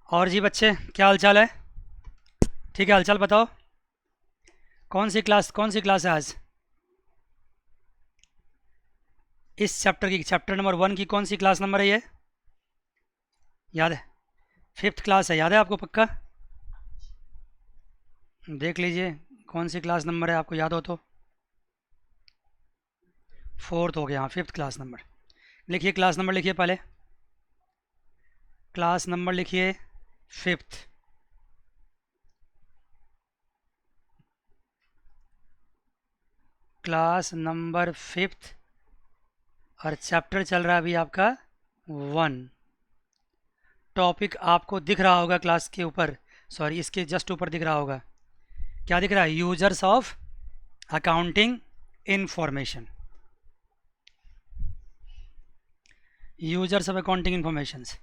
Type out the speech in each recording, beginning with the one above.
और जी बच्चे, क्या हाल चाल है? ठीक है, हाल चाल बताओ। कौन सी क्लास है आज? इस चैप्टर की चैप्टर नंबर 1 की कौन सी क्लास नंबर है ये? याद है? 5th क्लास है, याद है आपको पक्का? देख लीजिए कौन सी क्लास नंबर है, आपको याद हो तो। 4th हो गया, हाँ 5th क्लास नंबर। लिखिए क्लास नंबर, लिखिए पहले। क्लास नंबर लिखिए 5th। Class number 5th। और चैप्टर चल रहा है अभी आपका 1। टॉपिक आपको दिख रहा होगा क्लास के ऊपर, सॉरी इसके जस्ट ऊपर दिख रहा होगा। क्या दिख रहा है? Users of accounting information. Users of accounting informations.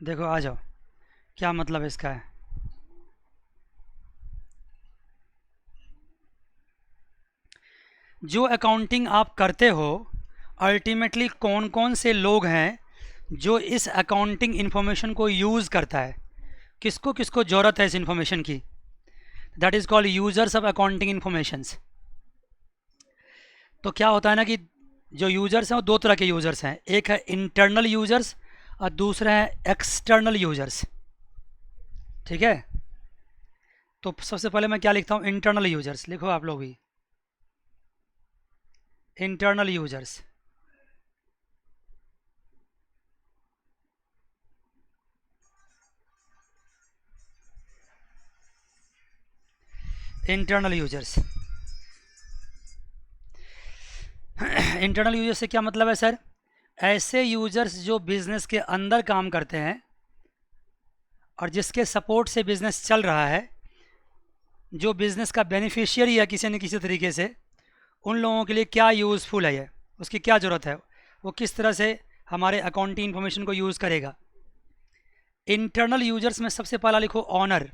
देखो आ जाओ, क्या मतलब इसका है। जो अकाउंटिंग आप करते हो, अल्टीमेटली कौन कौन से लोग हैं जो इस अकाउंटिंग इन्फॉर्मेशन को यूज़ करता है, किसको किसको ज़रूरत है इस इन्फॉर्मेशन की, that is called users of accounting informations. तो क्या होता है ना कि जो यूजर्स हैं वो दो तरह के यूजर्स हैं, एक है इंटरनल यूजर्स और दूसरा है एक्सटर्नल यूजर्स। ठीक है, तो सबसे पहले मैं क्या लिखता हूँ, इंटरनल यूजर्स लिखो आप लोग भी। Internal users. Internal users. Internal users से क्या मतलब है सर? ऐसे यूजर्स जो बिजनेस के अंदर काम करते हैं और जिसके सपोर्ट से बिजनेस चल रहा है, जो बिजनेस का बेनिफिशियरी है किसी न किसी तरीके से, उन लोगों के लिए क्या यूज़फुल है ये, उसकी क्या ज़रूरत है, वो किस तरह से हमारे अकाउंटिंग इन्फॉर्मेशन को यूज़ करेगा। इंटरनल यूजर्स में सबसे पहला लिखो ऑनर।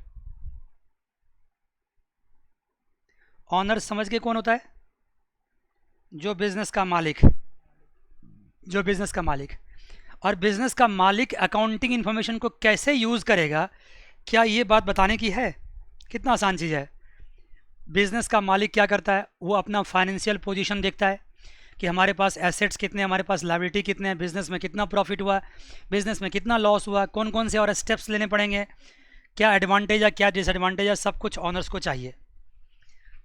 ऑनर समझ के कौन होता है? जो बिजनेस का मालिक। जो बिजनेस का मालिक। और बिजनेस का मालिक अकाउंटिंग इन्फॉर्मेशन को कैसे यूज़ करेगा, क्या ये बात बताने की है? कितना आसान चीज़ है। बिजनेस का मालिक क्या करता है, वो अपना फाइनेंशियल पोजीशन देखता है कि हमारे पास एसेट्स कितने, हमारे पास लायबिलिटी कितने हैं, बिजनेस में कितना प्रॉफिट हुआ, बिजनेस में कितना लॉस हुआ, कौन कौन से और स्टेप्स लेने पड़ेंगे, क्या एडवांटेज है क्या डिसएडवांटेज है, सब कुछ ऑनर्स को चाहिए।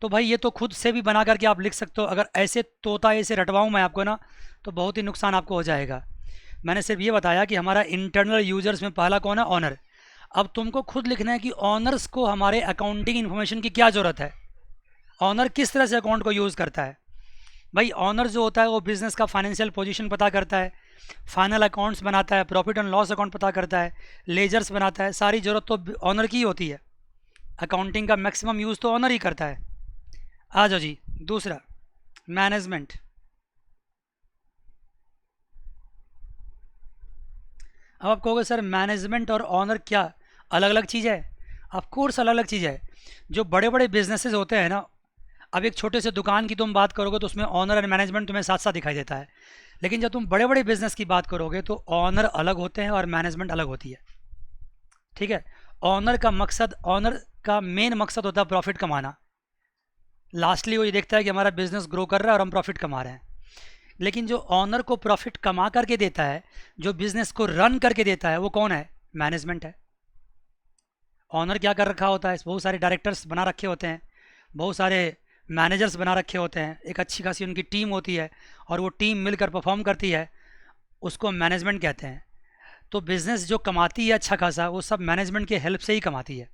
तो भाई ये तो खुद से भी बना करके आप लिख सकते हो, अगर ऐसे तोता ऐसे रटवाऊँ मैं आपको ना, तो बहुत ही नुकसान आपको हो जाएगा। मैंने सिर्फ ये बताया कि हमारा इंटरनल यूजर्स में पहला कौन है? ऑनर। अब तुमको खुद लिखना है कि ऑनर्स को हमारे अकाउंटिंग इन्फॉर्मेशन की क्या ज़रूरत है, ऑनर किस तरह से अकाउंट को यूज़ करता है। भाई ऑनर जो होता है वो बिज़नेस का फाइनेंशियल पोजीशन पता करता है, फाइनल अकाउंट्स बनाता है, प्रॉफिट एंड लॉस अकाउंट पता करता है, लेजर्स बनाता है, सारी ज़रूरत तो ऑनर की ही होती है। अकाउंटिंग का मैक्सिमम यूज़ तो ऑनर ही करता है। आ जाओ जी, दूसरा मैनेजमेंट। अब आप कहोगे सर मैनेजमेंट और ऑनर क्या अलग अलग चीज़ है? ऑफ कोर्स अलग अलग चीज़ है। जो बड़े बड़े बिजनेसेस होते हैं ना, अब एक छोटे से दुकान की तुम बात करोगे तो उसमें ऑनर एंड मैनेजमेंट तुम्हें साथ साथ दिखाई देता है, लेकिन जब तुम बड़े बड़े बिजनेस की बात करोगे तो ऑनर अलग होते हैं और मैनेजमेंट अलग होती है। ठीक है, ऑनर का मेन मकसद होता है प्रॉफिट कमाना। लास्टली वो ये देखता है कि हमारा बिजनेस ग्रो कर रहा है और हम प्रॉफिट कमा रहे हैं। लेकिन जो ऑनर को प्रॉफिट कमा करके देता है, जो बिजनेस को रन करके देता है, वो कौन है? मैनेजमेंट है। ऑनर क्या कर रखा होता है, बहुत सारे डायरेक्टर्स बना रखे होते हैं, बहुत सारे मैनेजर्स बना रखे होते हैं, एक अच्छी खासी उनकी टीम होती है और वो टीम मिलकर परफॉर्म करती है, उसको मैनेजमेंट कहते हैं। तो बिज़नेस जो कमाती है अच्छा खासा, वो सब मैनेजमेंट की हेल्प से ही कमाती है।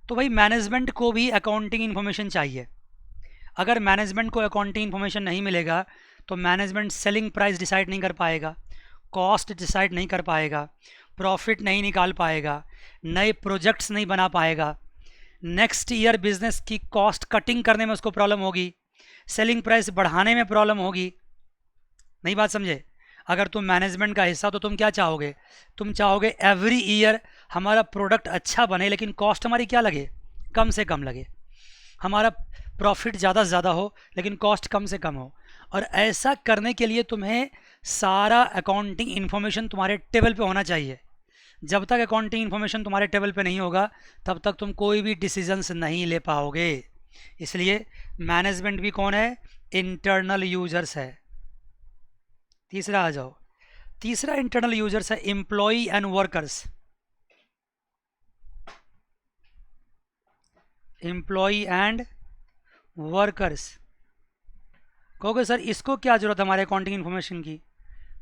तो भाई मैनेजमेंट को भी अकाउंटिंग इन्फॉर्मेशन चाहिए। अगर मैनेजमेंट को अकाउंटिंग इन्फॉर्मेशन नहीं मिलेगा तो मैनेजमेंट सेलिंग प्राइस डिसाइड नहीं कर पाएगा, कॉस्ट डिसाइड नहीं कर पाएगा, प्रॉफिट नहीं निकाल पाएगा, नए प्रोजेक्ट्स नहीं बना पाएगा, नेक्स्ट ईयर बिजनेस की कॉस्ट कटिंग करने में उसको प्रॉब्लम होगी, सेलिंग प्राइस बढ़ाने में प्रॉब्लम होगी। नहीं बात समझे? अगर तुम मैनेजमेंट का हिस्सा तो तुम क्या चाहोगे? तुम चाहोगे एवरी ईयर हमारा प्रोडक्ट अच्छा बने लेकिन कॉस्ट हमारी क्या लगे? कम से कम लगे। हमारा प्रॉफिट ज़्यादा से ज़्यादा हो लेकिन कॉस्ट कम से कम हो। और ऐसा करने के लिए तुम्हें सारा अकाउंटिंग इन्फॉर्मेशन तुम्हारे टेबल पे होना चाहिए। जब तक अकाउंटिंग इन्फॉर्मेशन तुम्हारे टेबल पे नहीं होगा तब तक तुम कोई भी डिसीजंस नहीं ले पाओगे। इसलिए मैनेजमेंट भी कौन है? इंटरनल यूजर्स है। तीसरा आ जाओ। तीसरा इंटरनल यूजर्स है employee and workers. Employee and workers. कहोगे सर इसको क्या ज़रूरत है हमारे अकाउंटिंग इन्फॉर्मेशन की?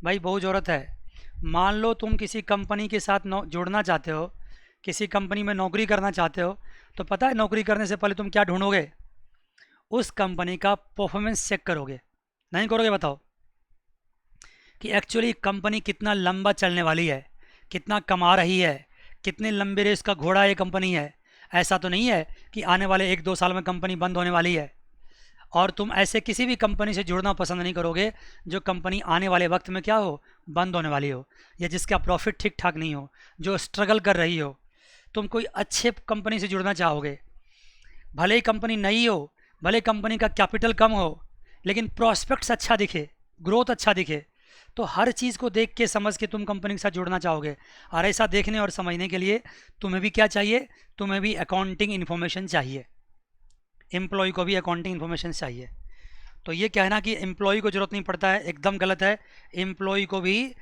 भाई बहुत ज़रूरत है। मान लो तुम किसी कंपनी के साथ जुड़ना चाहते हो, किसी कंपनी में नौकरी करना चाहते हो, तो पता है नौकरी करने से पहले तुम क्या ढूंढोगे? उस कंपनी का परफॉर्मेंस चेक करोगे, नहीं करोगे? बताओ कि एक्चुअली कंपनी कितना लंबा चलने वाली है, कितना कमा रही है, कितने लंबे रेस का घोड़ा ये कंपनी है। ऐसा तो नहीं है कि आने वाले 1-2 साल में कंपनी बंद होने वाली है। और तुम ऐसे किसी भी कंपनी से जुड़ना पसंद नहीं करोगे जो कंपनी आने वाले वक्त में क्या हो, बंद होने वाली हो, या जिसका प्रॉफिट ठीक ठाक नहीं हो, जो स्ट्रगल कर रही हो। तुम कोई अच्छे कंपनी से जुड़ना चाहोगे, भले ही कंपनी नई हो, भले कंपनी का कैपिटल कम हो, लेकिन प्रॉस्पेक्ट्स अच्छा दिखे, ग्रोथ अच्छा दिखे, तो हर चीज़ को देख के समझ के तुम कंपनी के साथ जुड़ना चाहोगे। और ऐसा देखने और समझने के लिए तुम्हें भी क्या चाहिए? तुम्हें भी अकाउंटिंग इन्फॉर्मेशन चाहिए। एम्प्लॉय को भी अकाउंटिंग इन्फॉर्मेशन चाहिए। तो ये कहना कि एम्प्लॉय को ज़रूरत नहीं पड़ता है, एकदम गलत है। एम्प्लॉय को भी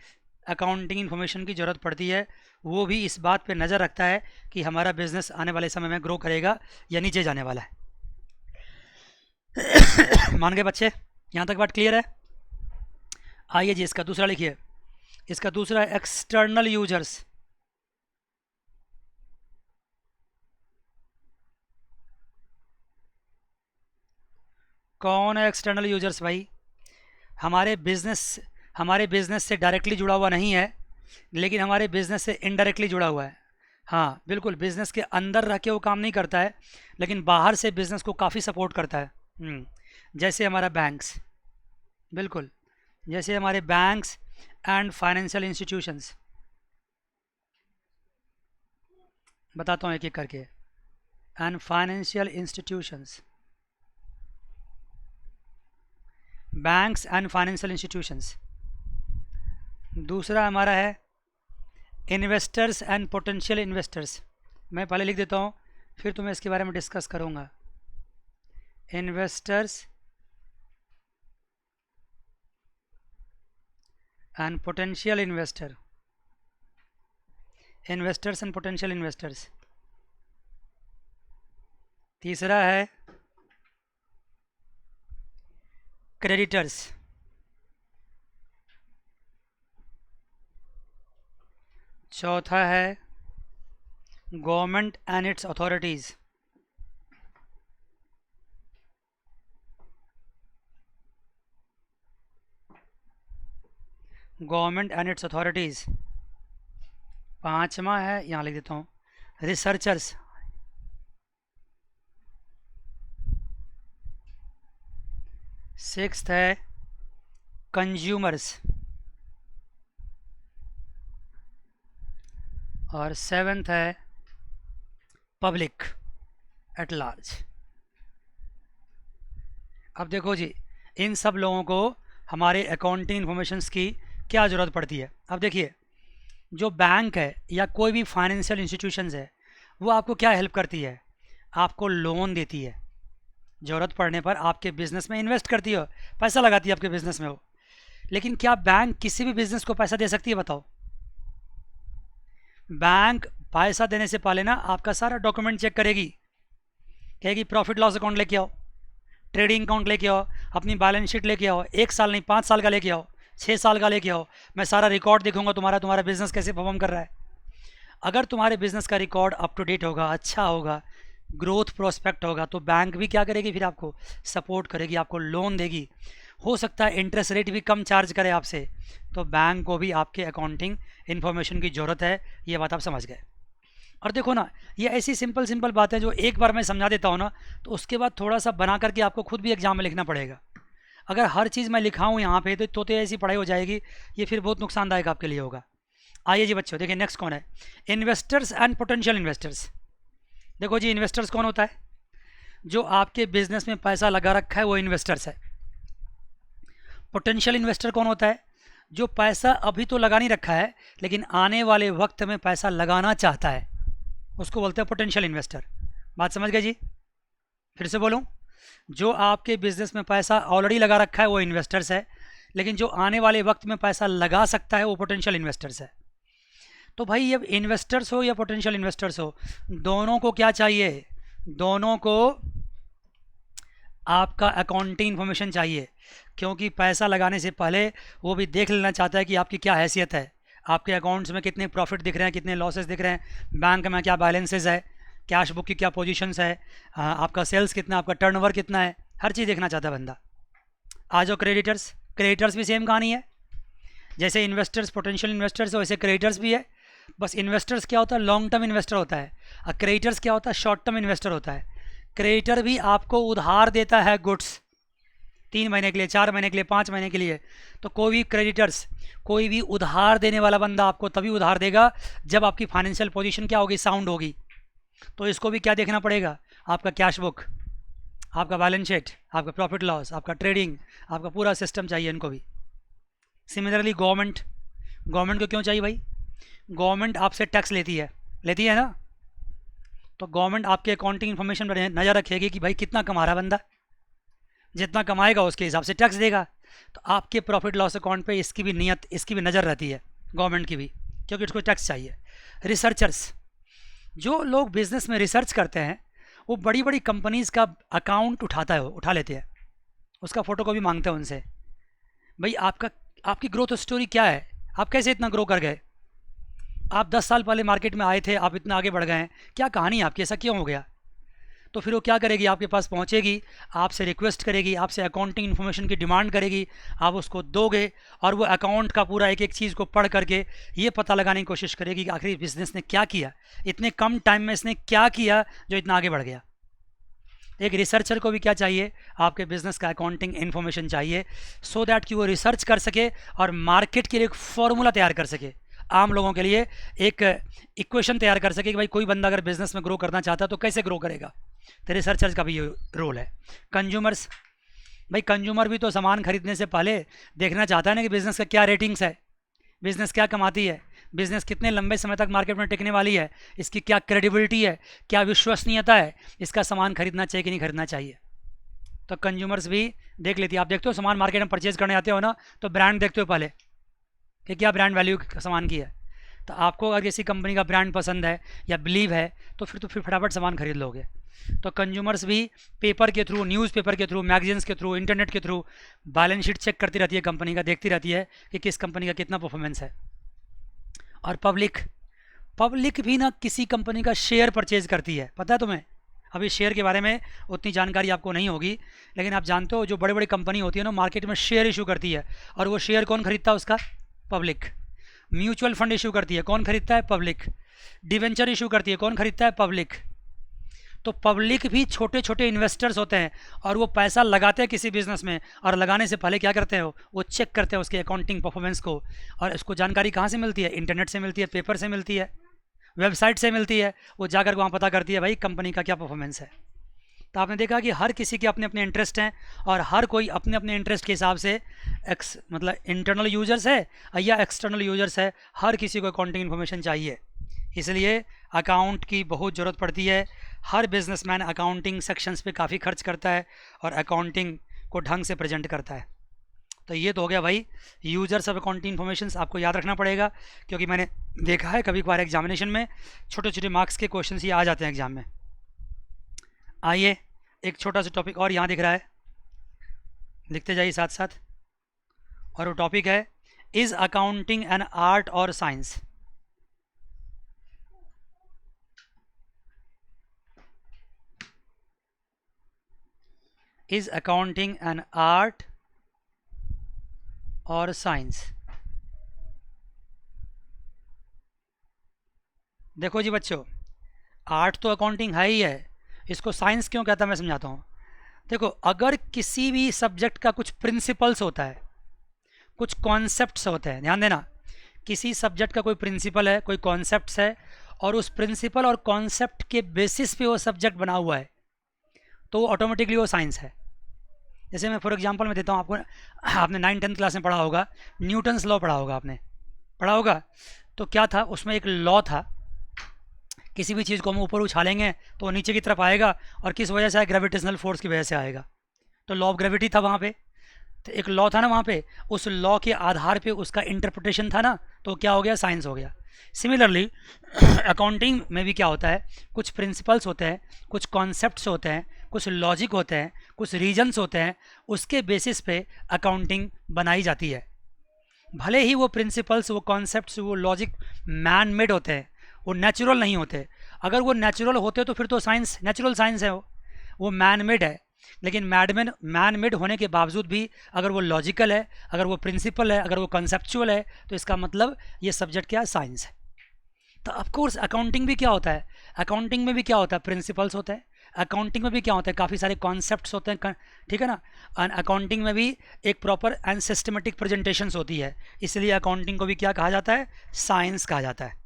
अकाउंटिंग इन्फॉर्मेशन की ज़रूरत पड़ती है। वो भी इस बात पे नज़र रखता है कि हमारा बिजनेस आने वाले समय में ग्रो करेगा या नीचे जाने वाला है। मान गए बच्चे? यहाँ तक बात क्लियर है? आइए जी इसका दूसरा लिखिए। इसका दूसरा है एक्सटर्नल यूजर्स। कौन है एक्सटर्नल यूजर्स भाई? हमारे बिजनेस से डायरेक्टली जुड़ा हुआ नहीं है, लेकिन हमारे बिजनेस से इनडायरेक्टली जुड़ा हुआ है। हाँ बिल्कुल, बिजनेस के अंदर रह के वो काम नहीं करता है, लेकिन बाहर से बिजनेस को काफ़ी सपोर्ट करता है। जैसे हमारा बैंक्स, बिल्कुल जैसे हमारे बैंक्स एंड फाइनेंशियल इंस्टीट्यूशंस। बताता हूँ एक एक करके। And financial institutions, banks and financial institutions. दूसरा हमारा है इन्वेस्टर्स एंड पोटेंशियल इन्वेस्टर्स। मैं पहले लिख देता हूँ, फिर तुम्हें इसके बारे में डिस्कस करूँगा। Investors and potential investor. Investors and potential investors. तीसरा है क्रेडिटर्स। चौथा है government and it's authorities. Government and it's authorities. पांचवा है, यहाँ लिख देता हूँ, रिसर्चर्स। सिक्स्थ है कंज्यूमर्स। और सेवेंथ है पब्लिक एट लार्ज। अब देखो जी, इन सब लोगों को हमारे अकाउंटिंग इन्फॉर्मेशंस की क्या ज़रूरत पड़ती है। अब देखिए, जो बैंक है या कोई भी फाइनेंशियल इंस्टीट्यूशंस है, वो आपको क्या हेल्प करती है? आपको लोन देती है, ज़रूरत पड़ने पर आपके बिज़नेस में इन्वेस्ट करती है, पैसा लगाती है आपके बिज़नेस में वो। लेकिन क्या बैंक किसी भी बिज़नेस को पैसा दे सकती है? बताओ। बैंक पैसा देने से पहले ना आपका सारा डॉक्यूमेंट चेक करेगी, कहेगी प्रॉफिट लॉस अकाउंट लेके आओ, ट्रेडिंग अकाउंट लेके आओ, अपनी बैलेंस शीट लेके आओ, 1 साल नहीं 5 साल का लेके आओ, 6 साल का लेके आओ, मैं सारा रिकॉर्ड देखूंगा तुम्हारा बिजनेस कैसे परफॉर्म कर रहा है। अगर तुम्हारे बिजनेस का रिकॉर्ड अप टू डेट होगा, अच्छा होगा, ग्रोथ प्रोस्पेक्ट होगा, तो बैंक भी क्या करेगी? फिर आपको सपोर्ट करेगी, आपको लोन देगी। हो सकता है इंटरेस्ट रेट भी कम चार्ज करे आपसे। तो बैंक को भी आपके अकाउंटिंग इन्फॉर्मेशन की ज़रूरत है, ये बात आप समझ गए। और देखो ना, ये ऐसी सिंपल बात है जो एक बार मैं समझा देता हूँ ना, तो उसके बाद थोड़ा सा बना करके आपको खुद भी एग्जाम में लिखना पड़ेगा। अगर हर चीज़ मैं लिखाऊँ यहाँ पे तो ऐसी पढ़ाई हो जाएगी, ये फिर बहुत नुकसानदायक आपके लिए होगा। आइए जी बच्चों, देखिए नेक्स्ट कौन है? Investors and potential investors. देखो जी, इन्वेस्टर्स कौन होता है? जो आपके बिजनेस में पैसा लगा रखा है वो इन्वेस्टर्स है। पोटेंशियल इन्वेस्टर कौन होता है? जो पैसा अभी तो लगा नहीं रखा है लेकिन आने वाले वक्त में पैसा लगाना चाहता है, उसको बोलते हैं पोटेंशियल इन्वेस्टर। बात समझ गए जी? फिर से बोलूं, जो आपके बिजनेस में पैसा ऑलरेडी लगा रखा है वो इन्वेस्टर्स है, लेकिन जो आने वाले वक्त में पैसा लगा सकता है वो पोटेंशियल इन्वेस्टर्स है। तो भाई ये इन्वेस्टर्स हो या पोटेंशियल इन्वेस्टर्स हो, दोनों को क्या चाहिए? दोनों को आपका अकाउंटिंग इन्फॉर्मेशन चाहिए, क्योंकि पैसा लगाने से पहले वो भी देख लेना चाहता है कि आपकी क्या हैसियत है, आपके अकाउंट्स में कितने प्रॉफिट दिख रहे हैं, कितने लॉसेस दिख रहे हैं, बैंक में क्या बैलेंसेस है, कैश बुक की क्या पोजीशंस है, आपका सेल्स कितना, आपका टर्नओवर कितना है, हर चीज़ देखना चाहता है बंदा। आ जाओ क्रेडिटर्स। क्रेडिटर्स भी सेम कहानी है, जैसे इन्वेस्टर्स पोटेंशियल इन्वेस्टर्स है वैसे क्रेडिटर्स भी है। बस इन्वेस्टर्स क्या होता है? लॉन्ग टर्म इन्वेस्टर होता है, और क्रेडिटर्स क्या होता है? शॉर्ट टर्म इन्वेस्टर होता है। क्रेडिटर भी आपको उधार देता है गुड्स 3 महीने के लिए, 4 महीने के लिए, 5 महीने के लिए। तो कोई भी क्रेडिटर्स, कोई भी उधार देने वाला बंदा आपको तभी उधार देगा जब आपकी फाइनेंशियल पोजीशन क्या होगी? साउंड होगी। तो इसको भी क्या देखना पड़ेगा? आपका कैश बुक, आपका बैलेंस शीट, आपका प्रॉफिट लॉस, आपका ट्रेडिंग, आपका पूरा सिस्टम चाहिए इनको भी। सिमिलरली गवर्नमेंट, गवर्नमेंट को क्यों चाहिए भाई? गवर्नमेंट आपसे टैक्स लेती है ना, तो गवर्नमेंट आपके अकाउंटिंग इन्फॉर्मेशन पर नज़र रखेगी कि भाई कितना कमा रहा बंदा, जितना कमाएगा उसके हिसाब से टैक्स देगा। तो आपके प्रॉफिट लॉस अकाउंट पे इसकी भी नियत, इसकी भी नज़र रहती है गवर्नमेंट की भी, क्योंकि उसको टैक्स चाहिए। रिसर्चर्स, जो लोग बिजनेस में रिसर्च करते हैं वो बड़ी बड़ी कंपनीज़ का अकाउंट उठा लेते हैं, उसका फ़ोटो कॉपी मांगते हैं उनसे, भाई आपकी ग्रोथ स्टोरी क्या है, आप कैसे इतना ग्रो कर गए, आप 10 साल पहले मार्केट में आए थे, आप इतना आगे बढ़ गए हैं, क्या कहानी है आपकी, ऐसा क्यों हो गया? तो फिर वो क्या करेगी? आपके पास पहुंचेगी, आपसे रिक्वेस्ट करेगी, आपसे अकाउंटिंग इन्फॉर्मेशन की डिमांड करेगी, आप उसको दोगे, और वो अकाउंट का पूरा एक एक चीज़ को पढ़ करके ये पता लगाने की कोशिश करेगी कि आखिर बिजनेस ने क्या किया, इतने कम टाइम में इसने क्या किया जो इतना आगे बढ़ गया। एक रिसर्चर को भी क्या चाहिए? आपके बिजनेस का अकाउंटिंग इन्फॉर्मेशन चाहिए, सो दैट कि वो रिसर्च कर सके और मार्केट के लिए एक फॉर्मूला तैयार कर सके, आम लोगों के लिए एक इक्वेशन तैयार कर सके कि भाई कोई बंदा अगर बिजनेस में ग्रो करना चाहता है तो कैसे ग्रो करेगा। तो रिसर्चर्स का भी ये रोल है। कंज्यूमर्स, भाई कंज्यूमर भी तो सामान खरीदने से पहले देखना चाहता है ना कि बिज़नेस का क्या रेटिंग्स है, बिज़नेस क्या कमाती है, बिज़नेस कितने लंबे समय तक मार्केट में टिकने वाली है, इसकी क्या क्रेडिबिलिटी है, क्या विश्वसनीयता है, इसका सामान खरीदना चाहिए कि नहीं खरीदना चाहिए। तो कंज्यूमर्स भी देख लेती है। आप देखते हो सामान मार्केट में परचेज करने आते हो ना, तो ब्रांड देखते हो पहले कि क्या ब्रांड वैल्यू सामान की है। तो आपको अगर किसी कंपनी का ब्रांड पसंद है या बिलीव है तो फिर फटाफट सामान खरीद लोगे। तो कंज्यूमर्स भी पेपर के थ्रू, न्यूज़पेपर के थ्रू, मैगजीन्स के थ्रू, इंटरनेट के थ्रू बैलेंस शीट चेक करती रहती है कंपनी का, देखती रहती है कि किस कंपनी का कितना परफॉर्मेंस है। और पब्लिक भी ना किसी कंपनी का शेयर परचेज करती है, पता है तुम्हें? अभी शेयर के बारे में उतनी जानकारी आपको नहीं होगी, लेकिन आप जानते हो जो बड़े बड़ी कंपनी होती है ना, मार्केट में शेयर इशू करती है, और वो शेयर कौन खरीदता है उसका? पब्लिक। म्यूचुअल फंड इशू करती है, कौन खरीदता है? पब्लिक। डिवेंचर इशू करती है, कौन खरीदता है? पब्लिक। तो पब्लिक भी छोटे छोटे इन्वेस्टर्स होते हैं, और वो पैसा लगाते हैं किसी बिजनेस में, और लगाने से पहले क्या करते हैं? वो चेक करते हैं उसके अकाउंटिंग परफॉर्मेंस को। और इसको जानकारी कहाँ से मिलती है? इंटरनेट से मिलती है, पेपर से मिलती है, वेबसाइट से मिलती है। वो जाकर वहाँ पता करती है भाई कंपनी का क्या परफॉर्मेंस है। तो आपने देखा कि हर किसी के अपने अपने इंटरेस्ट हैं, और हर कोई अपने अपने इंटरेस्ट के हिसाब से मतलब इंटरनल यूजर्स है या एक्सटर्नल यूजर्स है, हर किसी को अकाउंटिंग इन्फॉर्मेशन चाहिए। इसलिए अकाउंट की बहुत ज़रूरत पड़ती है। हर बिजनेसमैन अकाउंटिंग सेक्शंस पे काफ़ी खर्च करता है और अकाउंटिंग को ढंग से प्रेजेंट करता है। तो ये तो हो गया भाई यूजर्स ऑफ अकाउंटिंग इन्फॉर्मेशन, आपको याद रखना पड़ेगा, क्योंकि मैंने देखा है कभी कभार एग्जामिनेशन में छोटे छोटे मार्क्स के क्वेश्चन ये आ जाते हैं एग्जाम में। आइए एक छोटा सा टॉपिक और यहाँ दिख रहा है, लिखते जाइए साथ साथ, और वो टॉपिक है इज़ अकाउंटिंग एन आर्ट और science. Is accounting an art और साइंस। देखो जी बच्चों, आर्ट तो अकाउंटिंग है ही है, इसको साइंस क्यों कहता है मैं समझाता हूँ। देखो, अगर किसी भी सब्जेक्ट का कुछ प्रिंसिपल्स होता है, कुछ कॉन्सेप्ट्स होते हैं, ध्यान देना, किसी सब्जेक्ट का कोई प्रिंसिपल है, कोई कॉन्सेप्ट्स है, और उस प्रिंसिपल और कॉन्सेप्ट के बेसिस पे वो सब्जेक्ट बना हुआ है, तो वो ऑटोमेटिकली वो साइंस है। जैसे मैं फॉर एग्जांपल मैं देता हूँ आपको, आपने 9th-10th क्लास में पढ़ा होगा, न्यूटन्स लॉ पढ़ा होगा आपने, पढ़ा होगा। तो क्या था उसमें, एक लॉ था, किसी भी चीज़ को हम ऊपर उछालेंगे तो वो नीचे की तरफ आएगा, और किस वजह से आएगा, ग्रेविटेशनल फोर्स की वजह से आएगा। तो लॉ ऑफ ग्रेविटी था वहाँ पे, तो एक लॉ था ना वहाँ पे, उस लॉ के आधार पे उसका इंटरप्रिटेशन था ना, तो क्या हो गया, साइंस हो गया। सिमिलरली अकाउंटिंग में भी क्या होता है, कुछ प्रिंसिपल्स होते हैं, कुछ कॉन्सेप्ट्स होते हैं, कुछ लॉजिक होते हैं, कुछ रीजन्स होते हैं, उसके बेसिस पे अकाउंटिंग बनाई जाती है। भले ही वो प्रिंसिपल्स, वो कॉन्सेप्ट्स, वो लॉजिक मैन मेड होते हैं, वो नेचुरल नहीं होते। अगर वो नेचुरल होते तो फिर तो साइंस नेचुरल साइंस है, वो मैन मेड है। लेकिन मैन मेड होने के बावजूद भी अगर वो लॉजिकल है, अगर वो प्रिंसिपल है, अगर वो कंसेप्चुअल है, तो इसका मतलब ये सब्जेक्ट क्या है, साइंस है। तो ऑफकोर्स अकाउंटिंग भी क्या होता है, अकाउंटिंग में भी क्या होता है, प्रिंसिपल्स होते हैं। अकाउंटिंग में भी क्या होता है, काफ़ी सारे कॉन्सेप्ट्स होते हैं, ठीक है ना। एंड अकाउंटिंग में भी एक प्रॉपर एंड सिस्टमेटिक प्रेजेंटेशंस होती है, इसलिए अकाउंटिंग को भी क्या कहा जाता है, साइंस कहा जाता है।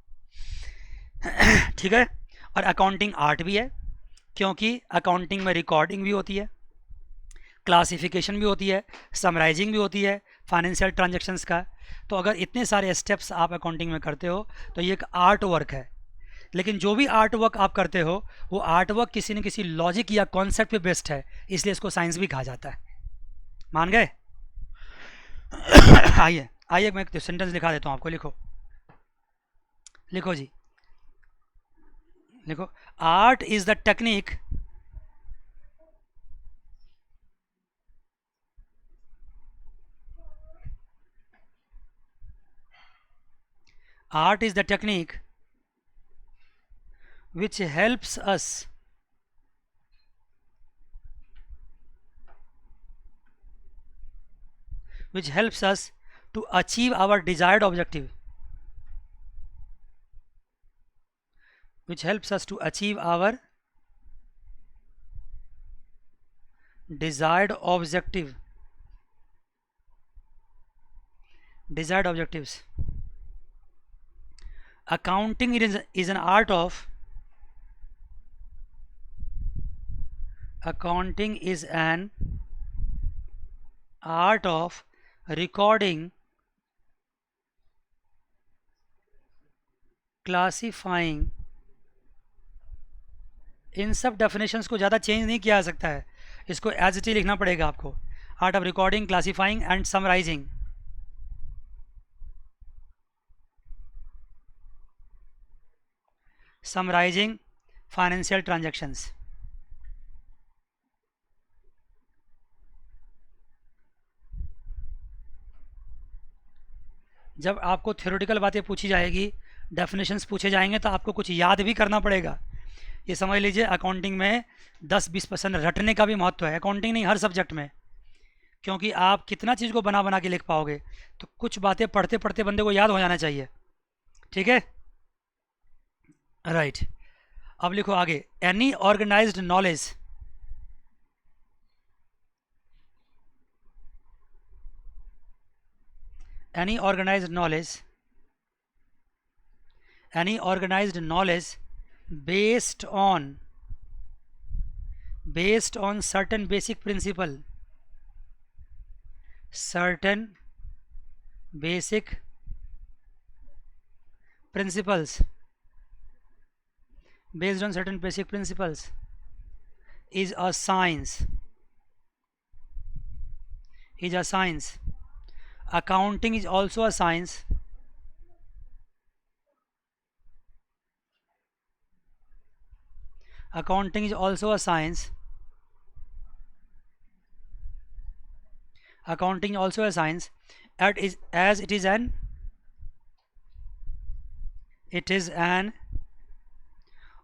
ठीक है। और अकाउंटिंग आर्ट भी है, क्योंकि अकाउंटिंग में रिकॉर्डिंग भी होती है, क्लासिफिकेशन भी होती है, समराइजिंग भी होती है फाइनेंशियल ट्रांजैक्शंस का। तो अगर इतने सारे स्टेप्स आप अकाउंटिंग में करते हो तो ये एक आर्ट वर्क है। लेकिन जो भी आर्ट वर्क आप करते हो वो आर्ट वर्क किसी न किसी लॉजिक या कॉन्सेप्ट पे बेस्ड है, इसलिए इसको साइंस भी कहा जाता है। मान गए? आइए आइए मैं एक सेंटेंस लिखा देता हूँ आपको, लिखो लिखो जी, लिखो। Art is the technique art is the technique which helps us to achieve our desired objective, which helps us to achieve our desired objective, desired objectives. Accounting is an art of, accounting is an art of recording, classifying. इन सब definitions को ज़्यादा change नहीं किया जा सकता है, इसको एज इट इज लिखना पड़ेगा आपको। Art of recording, classifying and summarising. Summarising financial transactions. जब आपको थ्योरेटिकल बातें पूछी जाएगी, डेफिनेशंस पूछे जाएंगे, तो आपको कुछ याद भी करना पड़ेगा। ये समझ लीजिए अकाउंटिंग में 10-20% रटने का भी महत्व है, अकाउंटिंग नहीं हर सब्जेक्ट में। क्योंकि आप कितना चीज़ को बना बना के लिख पाओगे, तो कुछ बातें पढ़ते पढ़ते बंदे को याद हो जाना चाहिए। ठीक है, राइट। अब लिखो आगे, any organised knowledge, any organized knowledge, any organized knowledge based on certain basic principle, certain basic principles, based on certain basic principles, is a science, is a science. Accounting is also a science. Accounting is also a science. Accounting also a science, as it is an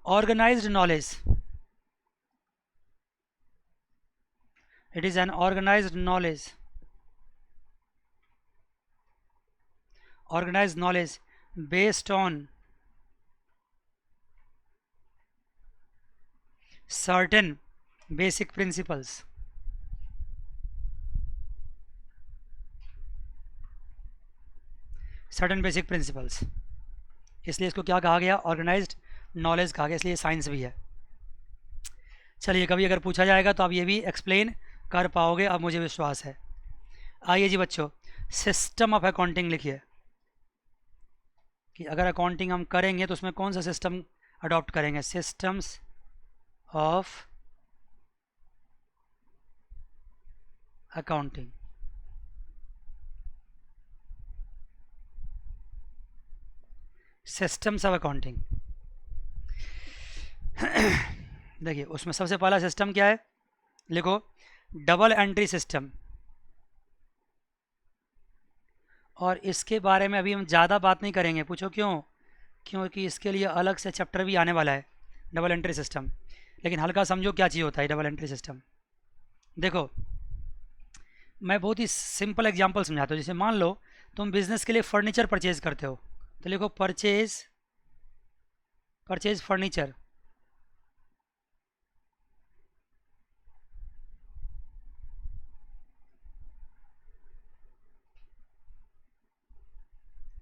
organized knowledge. It is an organized knowledge. Organized knowledge based on certain basic principles. Certain basic principles, इसलिए इसको क्या कहा गया, organised knowledge कहा गया, इसलिए science भी है। चलिए, कभी अगर पूछा जाएगा तो आप ये भी एक्सप्लेन कर पाओगे, अब मुझे विश्वास है। आइए जी बच्चों, सिस्टम ऑफ अकाउंटिंग लिखिए कि अगर अकाउंटिंग हम करेंगे तो उसमें कौन सा सिस्टम अडॉप्ट करेंगे। Systems of accounting. Systems of accounting देखिए, उसमें सबसे पहला सिस्टम क्या है, लिखो डबल एंट्री सिस्टम। और इसके बारे में अभी हम ज़्यादा बात नहीं करेंगे, पूछो क्यों? क्योंकि इसके लिए अलग से चैप्टर भी आने वाला है, डबल एंट्री सिस्टम। लेकिन हल्का समझो क्या चीज़ होता है डबल एंट्री सिस्टम। देखो, मैं बहुत ही सिंपल एग्जांपल समझाता हूँ। जैसे मान लो तुम बिजनेस के लिए फर्नीचर परचेज करते हो, तो लिखो परचेज फर्नीचर।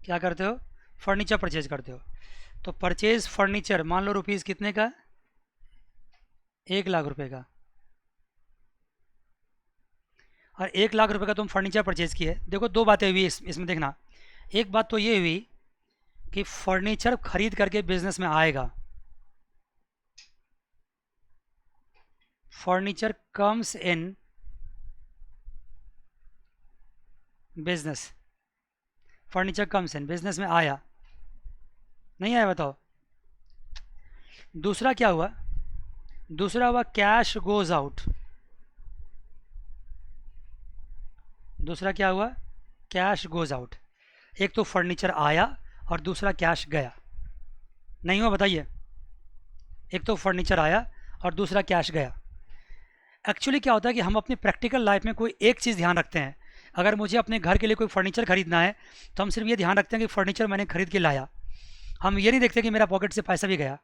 क्या करते हो? फर्नीचर परचेज करते हो। तो परचेज फर्नीचर मान लो रुपीज़ कितने का? 1 लाख रुपए का। और 1 लाख रुपए का तुम फर्नीचर परचेज किए। देखो, दो बातें हुई इसमें देखना। एक बात तो ये हुई कि फर्नीचर खरीद करके बिजनेस में आएगा। Furniture comes in business. Furniture comes in business में आया, नहीं आया बताओ? दूसरा क्या हुआ? दूसरा हुआ कैश गोज आउट। दूसरा क्या हुआ? Cash goes out. एक तो फर्नीचर आया और दूसरा कैश गया, नहीं हुआ? बताइए। एक तो फर्नीचर आया और दूसरा कैश गया। एक्चुअली क्या होता है कि हम अपनी प्रैक्टिकल लाइफ में कोई एक चीज़ ध्यान रखते हैं। अगर मुझे अपने घर के लिए कोई फर्नीचर खरीदना है तो हम सिर्फ ये ध्यान रखते हैं कि फर्नीचर मैंने खरीद के लाया। हम ये नहीं देखते कि मेरा पॉकेट से पैसा भी गया।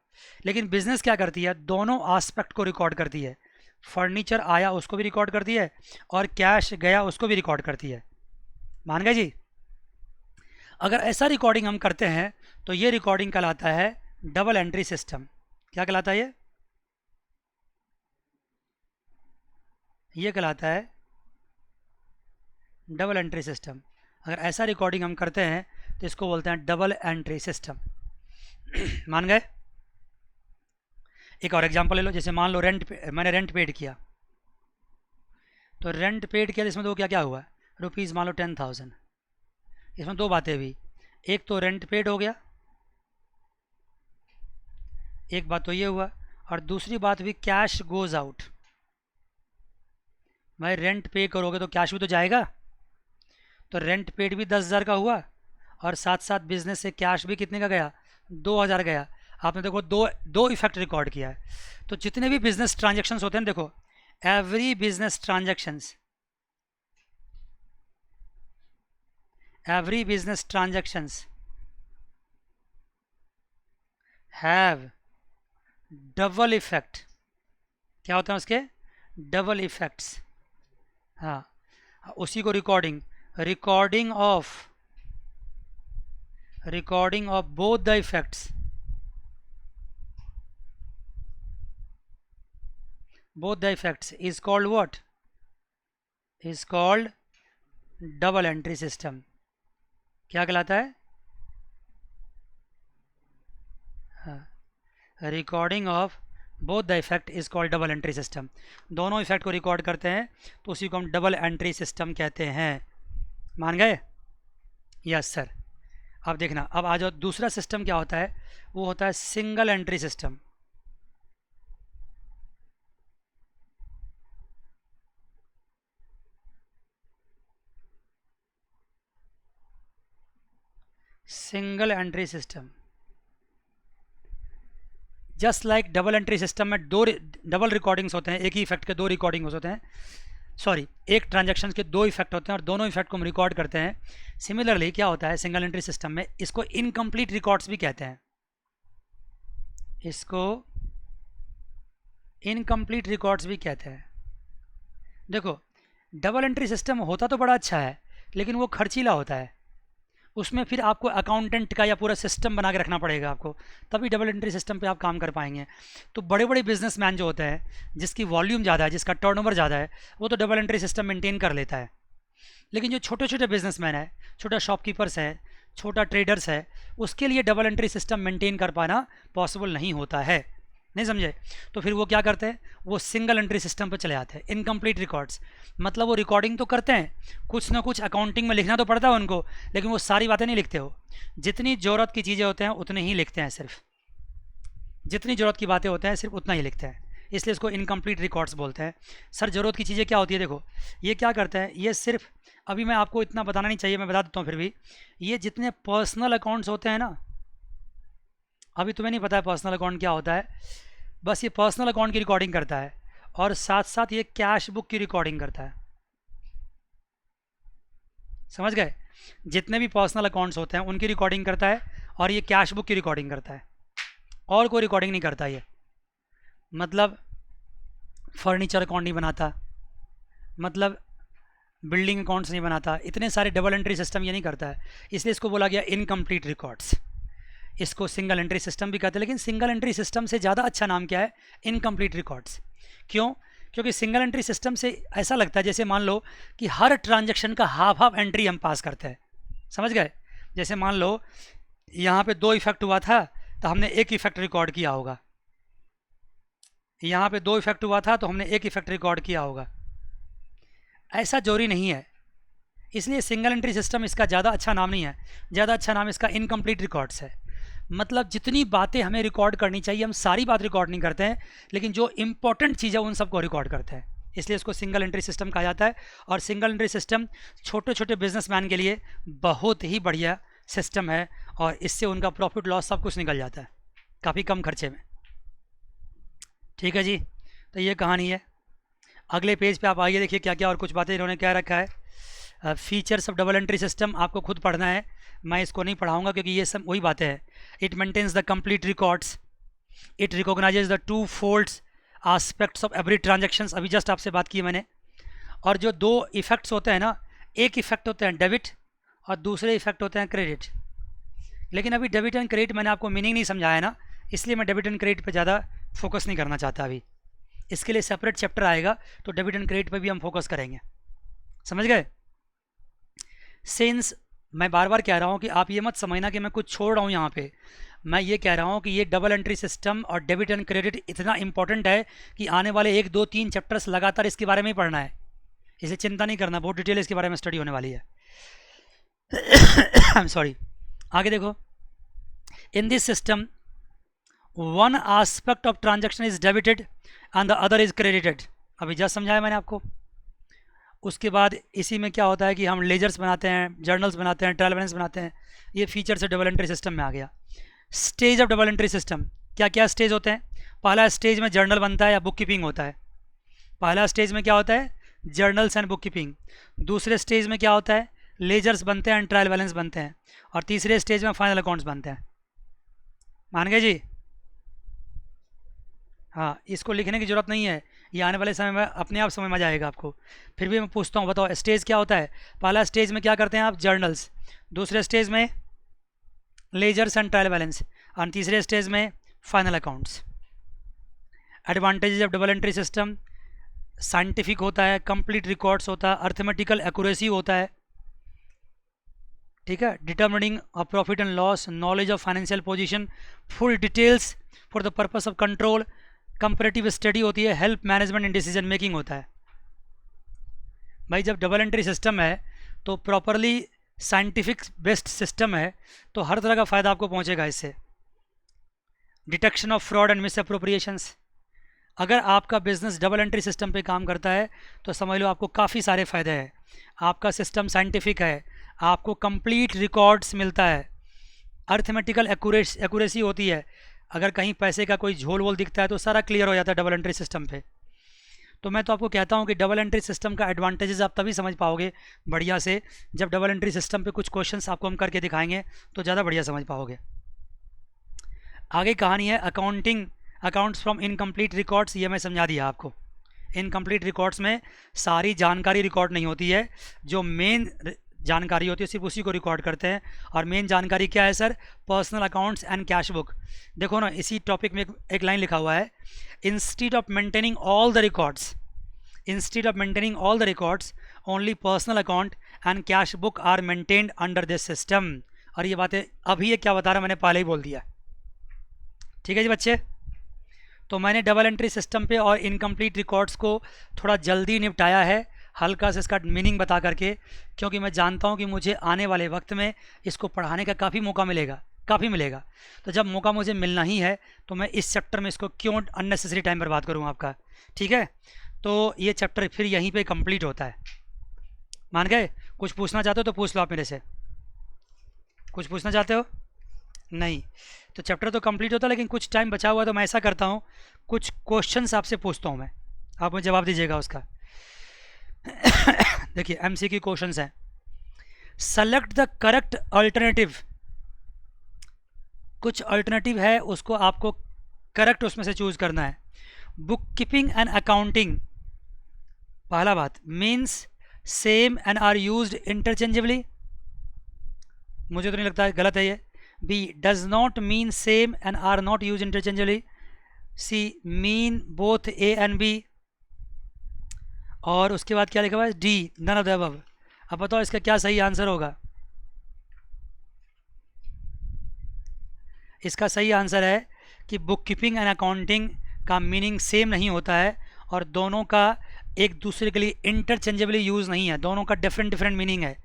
लेकिन बिजनेस क्या करती है? दोनों आस्पेक्ट को रिकॉर्ड करती है। फर्नीचर आया उसको भी रिकॉर्ड करती है और कैश गया उसको भी रिकॉर्ड करती है। मान गए जी? अगर ऐसा रिकॉर्डिंग हम करते हैं तो ये रिकॉर्डिंग कहलाता है डबल एंट्री सिस्टम। क्या कहलाता है ये कहलाता है डबल एंट्री सिस्टम। अगर ऐसा रिकॉर्डिंग हम करते हैं तो इसको बोलते हैं डबल एंट्री सिस्टम। मान गए? एक और एग्जांपल ले लो। जैसे मान लो मैंने रेंट पेड किया। तो रेंट पेड किया, इसमें तो क्या क्या हुआ? रुपीज़ मान लो 10,000। इसमें दो बातें हुई। एक तो रेंट पेड हो गया, एक बात तो ये हुआ। और दूसरी बात हुई कैश गोज आउट। भाई रेंट पे करोगे तो कैश भी तो जाएगा। तो रेंट पेड भी 10,000 का हुआ और साथ साथ बिजनेस से कैश भी कितने का गया? 2,000 गया। आपने देखो दो दो इफेक्ट रिकॉर्ड किया है। तो जितने भी बिजनेस ट्रांजेक्शन्स होते हैं, देखो every business transactions have double effect. क्या होते हैं उसके? Double effects. हाँ, उसी को recording of both the effects. Both the effects is called what? Is called double entry system. क्या कहलाता है? Recording of both the effect is called double entry system. दोनों इफेक्ट को रिकॉर्ड करते हैं तो उसी को हम डबल एंट्री सिस्टम कहते हैं। मान गए? Yes sir. अब देखना, अब आ जाओ दूसरा सिस्टम क्या होता है। वो होता है single entry system. Single entry system just like double entry system में दो डबल रिकॉर्डिंग्स होते हैं। एक ही इफेक्ट के दो रिकॉर्डिंग्स होते हैं। सॉरी, एक ट्रांजैक्शन के दो इफेक्ट होते हैं और दोनों इफेक्ट को हम रिकॉर्ड करते हैं। सिमिलरली क्या होता है सिंगल एंट्री सिस्टम में, इसको इनकम्प्लीट रिकॉर्ड्स भी कहते हैं। इसको इनकम्प्लीट रिकॉर्ड्स भी कहते हैं। देखो, डबल एंट्री सिस्टम होता तो बड़ा अच्छा है, लेकिन वो खर्चीला होता है। उसमें फिर आपको अकाउंटेंट का या पूरा सिस्टम बना के रखना पड़ेगा आपको, तभी डबल एंट्री सिस्टम पे आप काम कर पाएंगे। तो बड़े बड़े बिजनेसमैन जो होते हैं, जिसकी वॉल्यूम ज़्यादा है, जिसका टर्नओवर ज़्यादा है, वो तो डबल एंट्री सिस्टम मेंटेन कर लेता है। लेकिन जो छोटे छोटे बिजनेसमैन है, छोटा शॉपकीपर्स है, छोटा ट्रेडर्स है, उसके लिए डबल एंट्री सिस्टम मेंटेन कर पाना पॉसिबल नहीं होता है। नहीं समझे? तो फिर वो क्या करते हैं, वो सिंगल एंट्री सिस्टम पर चले आते हैं। इनकम्प्लीट रिकॉर्ड्स मतलब वो रिकॉर्डिंग तो करते हैं, कुछ ना कुछ अकाउंटिंग में लिखना तो पड़ता है उनको, लेकिन वो सारी बातें नहीं लिखते हो। जितनी ज़रूरत की चीज़ें होते हैं उतने ही लिखते हैं, सिर्फ जितनी ज़रूरत की बातें होते हैं सिर्फ उतना ही लिखते हैं, इसलिए इसको इनकम्प्लीट रिकॉर्ड्स बोलते हैं। सर ज़रूरत की चीज़ें क्या होती है? देखो ये क्या करते हैं, ये सिर्फ अभी मैं आपको इतना बताना नहीं चाहिए, मैं बता देता हूँ फिर भी। ये जितने पर्सनल अकाउंट्स होते हैं ना, अभी तुम्हें नहीं पता है पर्सनल अकाउंट क्या होता है, बस ये पर्सनल अकाउंट की रिकॉर्डिंग करता है और साथ साथ ये कैश बुक की रिकॉर्डिंग करता है। समझ गए? जितने भी पर्सनल अकाउंट्स होते हैं उनकी रिकॉर्डिंग करता है और ये कैश बुक की रिकॉर्डिंग करता है, और कोई रिकॉर्डिंग नहीं करता ये। मतलब फर्नीचर अकाउंट नहीं बनाता, मतलब बिल्डिंग अकाउंट्स नहीं बनाता, इतने सारे डबल एंट्री सिस्टम ये नहीं करता है, इसलिए इसको बोला गया इनकम्प्लीट रिकॉर्ड्स। इसको सिंगल एंट्री सिस्टम भी कहते हैं, लेकिन सिंगल एंट्री सिस्टम से ज़्यादा अच्छा नाम क्या है? Incomplete records. क्यों? क्योंकि सिंगल एंट्री सिस्टम से ऐसा लगता है जैसे मान लो कि हर ट्रांजैक्शन का हाफ हाफ एंट्री हम पास करते हैं। समझ गए? जैसे मान लो यहाँ पे 2 इफेक्ट हुआ था तो हमने एक इफेक्ट रिकॉर्ड किया होगा, यहाँ पे 2 इफेक्ट हुआ था तो हमने एक इफेक्ट रिकॉर्ड किया होगा। ऐसा जरूरी नहीं है, इसलिए सिंगल एंट्री सिस्टम इसका ज़्यादा अच्छा नाम नहीं है, ज़्यादा अच्छा नाम इसका इनकम्प्लीट रिकॉर्ड्स है। मतलब जितनी बातें हमें रिकॉर्ड करनी चाहिए हम सारी बात रिकॉर्ड नहीं करते हैं, लेकिन जो इंपॉर्टेंट चीज़ है उन सबको रिकॉर्ड करते हैं, इसलिए इसको सिंगल एंट्री सिस्टम कहा जाता है। और सिंगल एंट्री सिस्टम छोटे छोटे बिजनेसमैन के लिए बहुत ही बढ़िया सिस्टम है, और इससे उनका प्रॉफिट लॉस सब कुछ निकल जाता है काफ़ी कम खर्चे में। ठीक है जी, तो ये कहानी है। अगले पेज पे आप आइए, देखिए क्या क्या और कुछ बातें इन्होंने क्या रखा है। Features of double entry system आपको खुद पढ़ना है, मैं इसको नहीं पढ़ाऊंगा क्योंकि ये सब वही बातें हैं। It maintains the complete records, it recognises the two folds aspects of every transactions, अभी जस्ट आपसे बात की मैंने। और जो 2 इफेक्ट्स होते हैं ना, एक इफेक्ट होते हैं डेबिट और दूसरे इफेक्ट होते हैं क्रेडिट। लेकिन अभी डेबिट एंड क्रेडिट मैंने आपको मीनिंग नहीं समझाया ना, इसलिए मैं डेबिट एंड क्रेडिट पे ज़्यादा फोकस नहीं करना चाहता अभी। इसके लिए सेपरेट चैप्टर आएगा तो डेबिट एंड क्रेडिट पे भी हम फोकस करेंगे। समझ गए? सिंस मैं बार बार कह रहा हूँ कि आप ये मत समझना कि मैं कुछ छोड़ रहा हूँ यहाँ पे, मैं ये कह रहा हूँ कि ये डबल एंट्री सिस्टम और डेबिट एंड क्रेडिट इतना इंपॉर्टेंट है कि आने वाले 1 2 3 चैप्टर्स लगातार इसके बारे में ही पढ़ना है, इसे चिंता नहीं करना, बहुत डिटेल इसके बारे में स्टडी होने वाली है। I am sorry. आगे देखो, in this system one aspect of transaction is debited and the other is credited, अभी जस्ट समझाया मैंने आपको। उसके बाद इसी में क्या होता है कि हम लेजर्स बनाते हैं, जर्नल्स बनाते हैं, ट्रायल बैलेंस बनाते हैं, ये फीचर से डबल एंट्री सिस्टम में आ गया। Stage of double entry system, क्या क्या स्टेज होते हैं? पहला स्टेज में जर्नल बनता है या बुक कीपिंग होता है। पहला स्टेज में क्या होता है? Journals and book keeping. दूसरे स्टेज में क्या होता है? लेजर्स बनते हैं एंड ट्रायल बैलेंस बनते हैं। और तीसरे स्टेज में फाइनल अकाउंट्स बनते हैं। मान गए जी? हाँ, इसको लिखने की ज़रूरत नहीं है, ये आने वाले समय में अपने आप समझ में आ जाएगा आपको। फिर भी मैं पूछता हूँ, बताओ स्टेज क्या होता है? पहला स्टेज में क्या करते हैं आप? जर्नल्स। दूसरे स्टेज में लेजर्स एंड ट्रायल बैलेंस, और तीसरे स्टेज में final accounts. Advantages of double entry system, scientific होता है, कंप्लीट रिकॉर्ड्स होता है, अर्थमेटिकल एक्यूरेसी होता है, ठीक है, determining of profit and loss, knowledge of financial position, full details for the purpose of control, comparative study होती है, help management in decision making होता है। भाई जब डबल एंट्री सिस्टम है तो प्रॉपरली साइंटिफिक बेस्ड सिस्टम है, तो हर तरह का फ़ायदा आपको पहुंचेगा इससे। Detection of fraud and miss appropriations, अगर आपका बिजनेस डबल एंट्री सिस्टम पे काम करता है तो समझ लो आपको काफ़ी सारे फ़ायदे हैं। आपका सिस्टम साइंटिफिक है, आपको कंप्लीट रिकॉर्ड्स मिलता है, अर्थमेटिकल एक्यूरेसी होती है, अगर कहीं पैसे का कोई झोल वोल दिखता है तो सारा क्लियर हो जाता है डबल एंट्री सिस्टम पे। तो मैं तो आपको कहता हूँ कि डबल एंट्री सिस्टम का एडवांटेजेस आप तभी समझ पाओगे बढ़िया से, जब डबल एंट्री सिस्टम पे कुछ क्वेश्चंस आपको हम करके दिखाएंगे तो ज़्यादा बढ़िया समझ पाओगे। आगे कहानी है accounting, accounts from incomplete records, ये मैं समझा दिया आपको। इनकम्प्लीट रिकॉर्ड्स में सारी जानकारी रिकॉर्ड नहीं होती है, जो मेन जानकारी होती है सिर्फ उसी को रिकॉर्ड करते हैं। और मेन जानकारी क्या है sir? Personal accounts and cash book. देखो ना, इसी टॉपिक में एक लाइन लिखा हुआ है, instead of maintaining all the records, instead of maintaining all the records only personal account and cash book are maintained under this system. और ये बातें अभी ये क्या बता रहा मैंने पहले ही बोल दिया। ठीक है जी बच्चे, तो मैंने डबल एंट्री सिस्टम पे और इनकम्प्लीट रिकॉर्ड्स को थोड़ा जल्दी निपटाया है, हल्का से इसका मीनिंग बता करके, क्योंकि मैं जानता हूँ कि मुझे आने वाले वक्त में इसको पढ़ाने का काफ़ी मौका मिलेगा, काफ़ी मिलेगा। तो जब मौका मुझे मिलना ही है तो मैं इस चैप्टर में इसको क्यों अननेसेसरी टाइम बर्बाद करूँ आपका। ठीक है, तो ये चैप्टर फिर यहीं पे कंप्लीट होता है। मान गए? कुछ पूछना चाहते हो तो पूछ लो आप मेरे से। कुछ पूछना चाहते हो? नहीं, तो चैप्टर तो कंप्लीट होता है, लेकिन कुछ टाइम बचा हुआ है तो मैं ऐसा करता हूँ, कुछ क्वेश्चंस आपसे पूछता हूँ मैं, आप मुझे जवाब दीजिएगा उसका। देखिए एमसीक्यू क्वेश्चंस हैं। सेलेक्ट द करेक्ट अल्टरनेटिव, कुछ अल्टरनेटिव है उसको आपको करेक्ट उसमें से चूज करना है। बुक कीपिंग एंड अकाउंटिंग, पहला बात, means same and are used interchangeably, मुझे तो नहीं लगता है, गलत है ये। B, does not mean same and are not use interchangeably. C, mean both A and B. और उसके बाद क्या लिखा हुआ है? D, none of the above. अब बताओ इसका क्या सही आंसर होगा? इसका सही आंसर है कि बुक कीपिंग एंड अकाउंटिंग का मीनिंग सेम नहीं होता है और दोनों का एक दूसरे के लिए इंटरचेंजेबली यूज़ नहीं है, दोनों का डिफरेंट डिफरेंट मीनिंग है।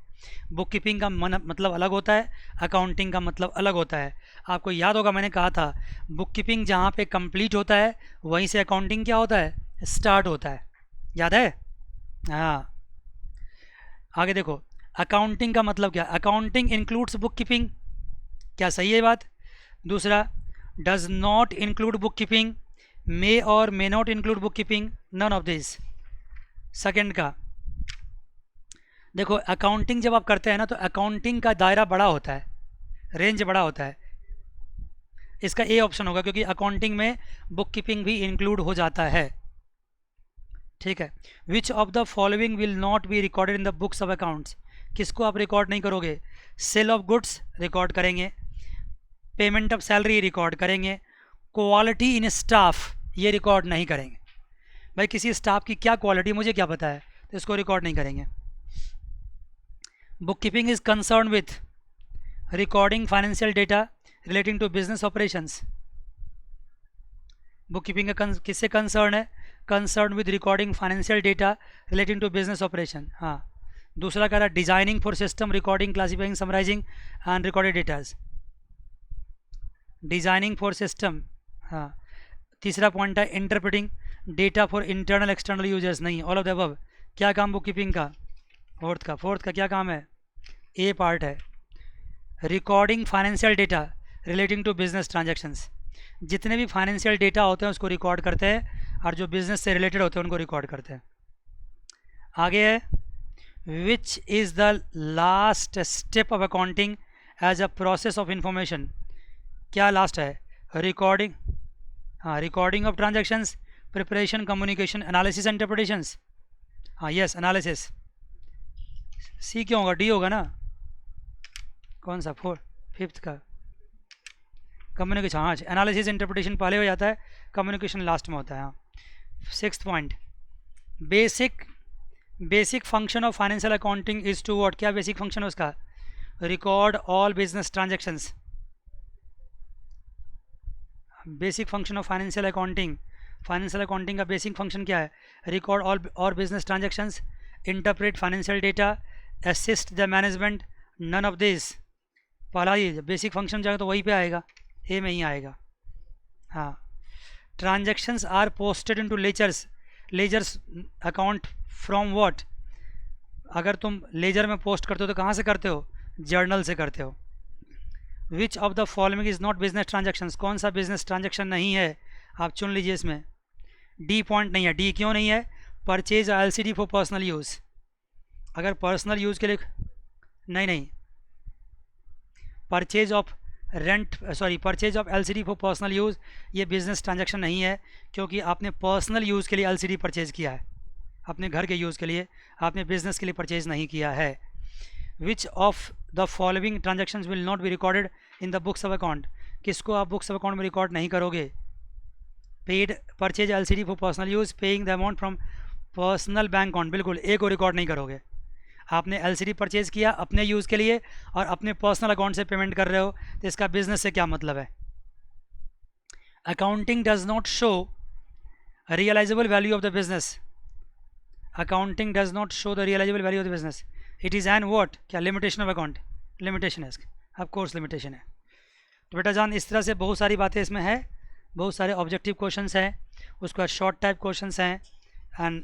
बुक कीपिंग का मतलब अलग होता है, अकाउंटिंग का मतलब अलग होता है। आपको याद होगा मैंने कहा था बुक कीपिंग जहाँ पे कंप्लीट होता है वहीं से अकाउंटिंग क्या होता है? स्टार्ट होता है, याद है? हाँ, आगे देखो, अकाउंटिंग का मतलब क्या? अकाउंटिंग इंक्लूड्स बुक कीपिंग, क्या सही है बात? दूसरा, does not include book keeping, may और may not include book keeping, none of this. Second का देखो, अकाउंटिंग जब आप करते हैं ना तो अकाउंटिंग का दायरा बड़ा होता है, रेंज बड़ा होता है, इसका ए ऑप्शन होगा क्योंकि अकाउंटिंग में बुक कीपिंग भी इंक्लूड हो जाता है। ठीक है, which of the following will not be recorded in the books of accounts, किसको आप रिकॉर्ड नहीं करोगे? सेल ऑफ गुड्स रिकॉर्ड करेंगे, पेमेंट ऑफ सैलरी रिकॉर्ड करेंगे, क्वालिटी इन स्टाफ ये रिकॉर्ड नहीं करेंगे। भाई किसी स्टाफ की क्या क्वालिटी मुझे क्या पता है, तो इसको रिकॉर्ड नहीं करेंगे। Book keeping is concern with recording financial data relating to business operations. Book keeping का किससे कंसर्न है? Concern with recording financial data relating to business operation. हाँ, दूसरा कह रहा है designing for system recording classifying summarising and recorded datas, designing for system. हाँ, तीसरा पॉइंट है interpreting data for internal external users, नहीं, ऑल ऑफ द अबव। क्या काम बुक कीपिंग का? फोर्थ का क्या काम है? ए पार्ट है recording financial data relating to business transactions, जितने भी फाइनेंशियल डेटा होते हैं उसको रिकॉर्ड करते हैं और जो बिजनेस से रिलेटेड होते हैं उनको रिकॉर्ड करते हैं। आगे है which is the last step of accounting as a process of information, क्या लास्ट है? रिकॉर्डिंग, हाँ, recording of transactions, preparation, communication, analysis, interpretations. हाँ, यस, एनालिसिस। सी क्यों होगा? डी होगा ना। कौन सा? फिफ्थ का कम्युनिकेशन। हाँ, एनालिसिस इंटरप्रिटेशन पहले हो जाता है, कम्युनिकेशन लास्ट में होता है। हाँ, sixth point, basic function of financial accounting is to what, क्या बेसिक फंक्शन है उसका? Record all business transactions. Basic function of financial accounting, financial accounting का बेसिक फंक्शन क्या है? Record all business transactions, interpret financial data, assist the management, none of this. पहला ही basic function जाएगा तो वहीं पे आएगा, ए में ही आएगा। हाँ, transactions are posted into ledgers account from what, अगर तुम लेजर में पोस्ट करते हो तो कहाँ से करते हो? जर्नल से करते हो। Which of the following is not business transactions, कौन सा बिजनेस ट्रांजैक्शन नहीं है? आप चुन लीजिए इसमें। डी पॉइंट नहीं है। डी क्यों नहीं है? Purchase LCD for personal use, अगर पर्सनल यूज़ के लिए, नहीं, purchase of purchase of LCD for personal use ये बिजनेस ट्रांजैक्शन नहीं है, क्योंकि आपने पर्सनल यूज़ के लिए एलसीडी परचेज किया है, अपने घर के यूज़ के लिए, आपने बिजनेस के लिए परचेज नहीं किया है। Which of the following transactions will not be recorded in the books of account, किसको आप बुक्स ऑफ अकाउंट में रिकॉर्ड नहीं करोगे? Paid purchase LCD for personal use, paying the amount from personal bank account, बिल्कुल एक को record नहीं करोगे। आपने एलसीडी परचेज किया अपने यूज़ के लिए और अपने पर्सनल अकाउंट से पेमेंट कर रहे हो, तो इसका बिजनेस से क्या मतलब है? Accounting does not show realisable value of the business, accounting does not show the realisable value of the business, it is an what, क्या लिमिटेशन ऑफ अकाउंट, लिमिटेशन है, ऑफ कोर्स लिमिटेशन है। तो बेटा जान इस तरह से बहुत सारी बातें इसमें है, बहुत सारे ऑब्जेक्टिव क्वेश्चंस हैं, उसके बाद शॉर्ट टाइप क्वेश्चंस हैं, एंड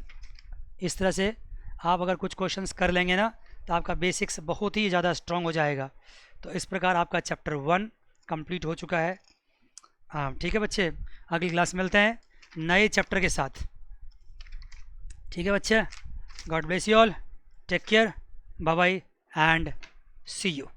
इस तरह से आप अगर कुछ क्वेश्चंस कर लेंगे ना तो आपका बेसिक्स बहुत ही ज़्यादा स्ट्रॉन्ग हो जाएगा। तो इस प्रकार आपका चैप्टर 1 कंप्लीट हो चुका है। हाँ ठीक है बच्चे, अगली क्लास में मिलते हैं नए चैप्टर के साथ। ठीक है बच्चे, God bless you all, take care, bye bye and see you.